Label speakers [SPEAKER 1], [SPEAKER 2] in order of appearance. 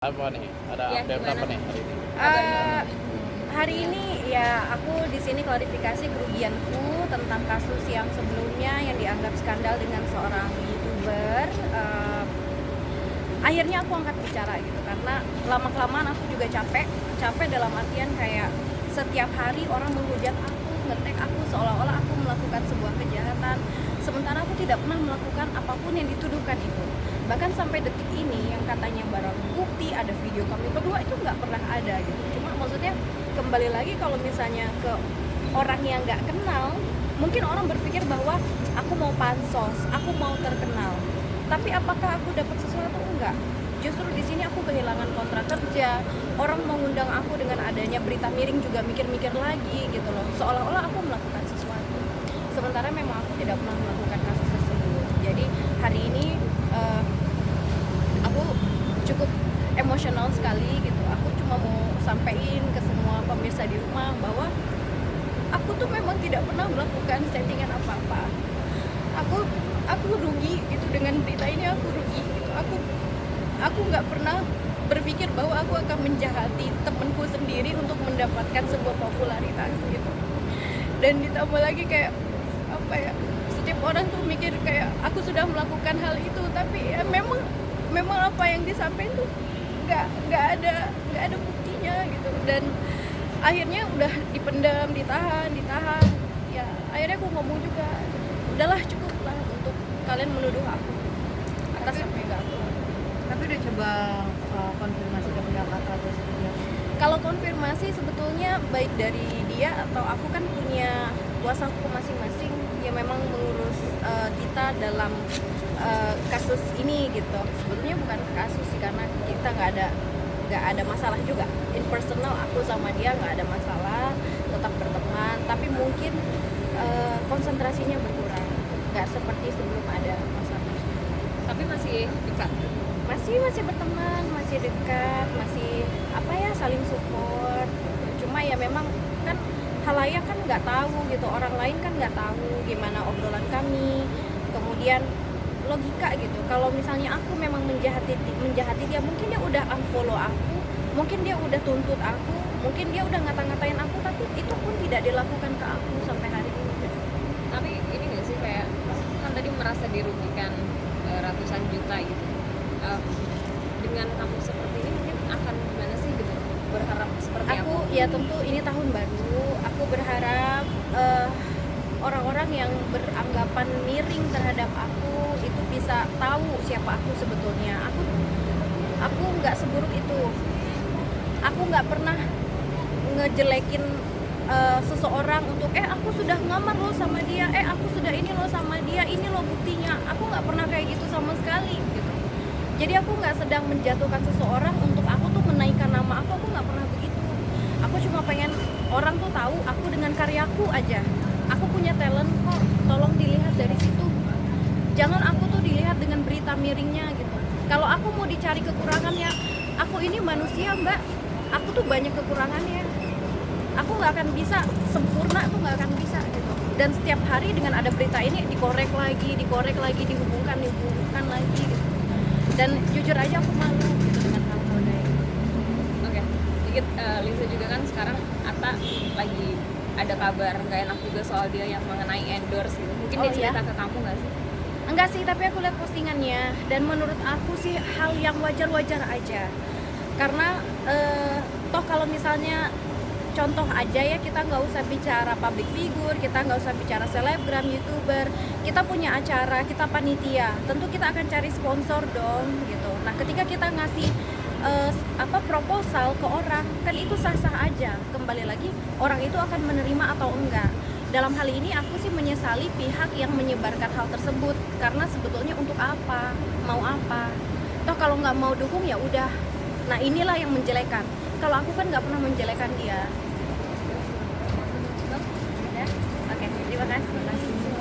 [SPEAKER 1] Apa nih? Ada
[SPEAKER 2] Ya,
[SPEAKER 1] update apa
[SPEAKER 2] gimana?
[SPEAKER 1] nih hari ini?
[SPEAKER 3] Hari ini ya aku di sini klarifikasi kerugianku tentang kasus yang sebelumnya yang dianggap skandal dengan seorang YouTuber. Akhirnya aku angkat bicara gitu karena lama-kelamaan aku juga capek dalam artian kayak setiap hari orang menghujat aku, ngetek aku seolah-olah aku melakukan sebuah kejahatan, sementara aku tidak pernah melakukan apapun yang dituduhkan itu. Bahkan sampai detik ini yang katanya barang bukti ada video kami berdua itu nggak pernah ada gitu. Cuma maksudnya kembali lagi kalau misalnya ke orang yang nggak kenal, mungkin orang berpikir bahwa aku mau pansos, aku mau terkenal. Tapi apakah aku dapat sesuatu? Enggak. Justru di sini aku kehilangan kontrak kerja. Orang mengundang aku dengan adanya berita miring juga mikir-mikir lagi gitu loh. Seolah-olah aku melakukan sesuatu. Sementara memang aku tidak pernah melakukan kasus tersebut. Jadi hari ini aku cukup emosional sekali gitu. Aku cuma mau sampaikan ke semua pemirsa di rumah bahwa aku tuh memang tidak pernah melakukan settingan apa-apa. Aku rugi gitu dengan berita ini, aku rugi gitu. Aku nggak pernah berpikir bahwa aku akan menjahati temanku sendiri untuk mendapatkan sebuah popularitas gitu. Dan ditambah lagi kayak apa ya, setiap orang tuh mikir kayak aku sudah melakukan hal itu, tapi ya memang apa yang disampaikan tuh nggak ada buktinya gitu. Dan akhirnya udah dipendam, ditahan ya. Akhirnya aku ngomong juga, udahlah cukup lah untuk kalian menuduh aku atas apa yang nggak aku.
[SPEAKER 2] Tapi udah coba konfirmasi ke pihak atau seperti apa?
[SPEAKER 3] Kalau konfirmasi sebetulnya baik dari dia atau aku kan punya kuasa hukum masing-masing yang memang mengurus kita dalam kasus ini gitu. Sebetulnya bukan kasus sih karena kita nggak ada masalah juga. In personal aku sama dia nggak ada masalah, tetap berteman. Tapi mungkin konsentrasinya berkurang, nggak seperti sebelum ada masalah.
[SPEAKER 2] Tapi masih dekat.
[SPEAKER 3] Masih berteman, masih dekat, masih apa ya, saling support. Cuma ya memang kan halayak kan nggak tahu gitu, orang lain kan nggak tahu gimana obrolan kami. Kemudian logika gitu, kalau misalnya aku memang menjahati dia, mungkin dia udah unfollow aku, mungkin dia udah tuntut aku, mungkin dia udah ngata-ngatain aku, tapi itu pun tidak dilakukan ke aku sampai hari ini.
[SPEAKER 2] Tapi ini nggak sih kayak kan tadi merasa dirugikan ratusan juta gitu. Dengan kamu seperti ini mungkin akan gimana sih gitu? Berharap seperti
[SPEAKER 3] Aku
[SPEAKER 2] apa?
[SPEAKER 3] ya tentu ini tahun baru, aku berharap orang-orang yang beranggapan miring terhadap aku itu bisa tahu siapa aku sebetulnya. Aku nggak seburuk itu. Aku nggak pernah ngejelekin seseorang untuk aku sudah ngamar lo sama dia, aku sudah ini lo sama dia, ini lo buktinya. Aku nggak pernah kayak gitu sama sekali gitu. Jadi aku nggak sedang menjatuhkan seseorang untuk aku tuh menaikkan nama aku nggak pernah begitu. Aku cuma pengen orang tuh tahu aku dengan karyaku aja. Aku punya talent kok, tolong dilihat dari situ. Jangan aku tuh dilihat dengan berita miringnya gitu. Kalau aku mau dicari kekurangannya, aku ini manusia mbak, aku tuh banyak kekurangannya. Aku nggak akan bisa sempurna, tuh nggak akan bisa gitu. Dan setiap hari dengan ada berita ini dikorek lagi, dihubungkan lagi gitu. Dan jujur aja aku malu gitu dengan hal-hal kayak gitu.
[SPEAKER 2] Oke. Dikit Lisa juga kan sekarang Atta lagi ada kabar nggak enak juga soal dia yang mengenai endorse gitu. Mungkin
[SPEAKER 3] Oh,
[SPEAKER 2] dia cerita
[SPEAKER 3] iya?
[SPEAKER 2] ke kamu nggak sih?
[SPEAKER 3] Enggak sih, tapi aku lihat postingannya dan menurut aku sih hal yang wajar-wajar aja. Karena toh kalau misalnya contoh aja ya, kita nggak usah bicara public figure, kita nggak usah bicara selebgram, youtuber, kita punya acara, kita panitia, tentu kita akan cari sponsor dong gitu. Nah ketika kita ngasih proposal ke orang, kan itu sah-sah aja. Kembali lagi orang itu akan menerima atau enggak. Dalam hal ini aku sih menyesali pihak yang menyebarkan hal tersebut, karena sebetulnya untuk apa, mau apa. Toh kalau nggak mau dukung ya udah. Nah inilah yang menjelekan. Kalau aku kan nggak pernah menjelekan dia. Ya? Oke, terima kasih.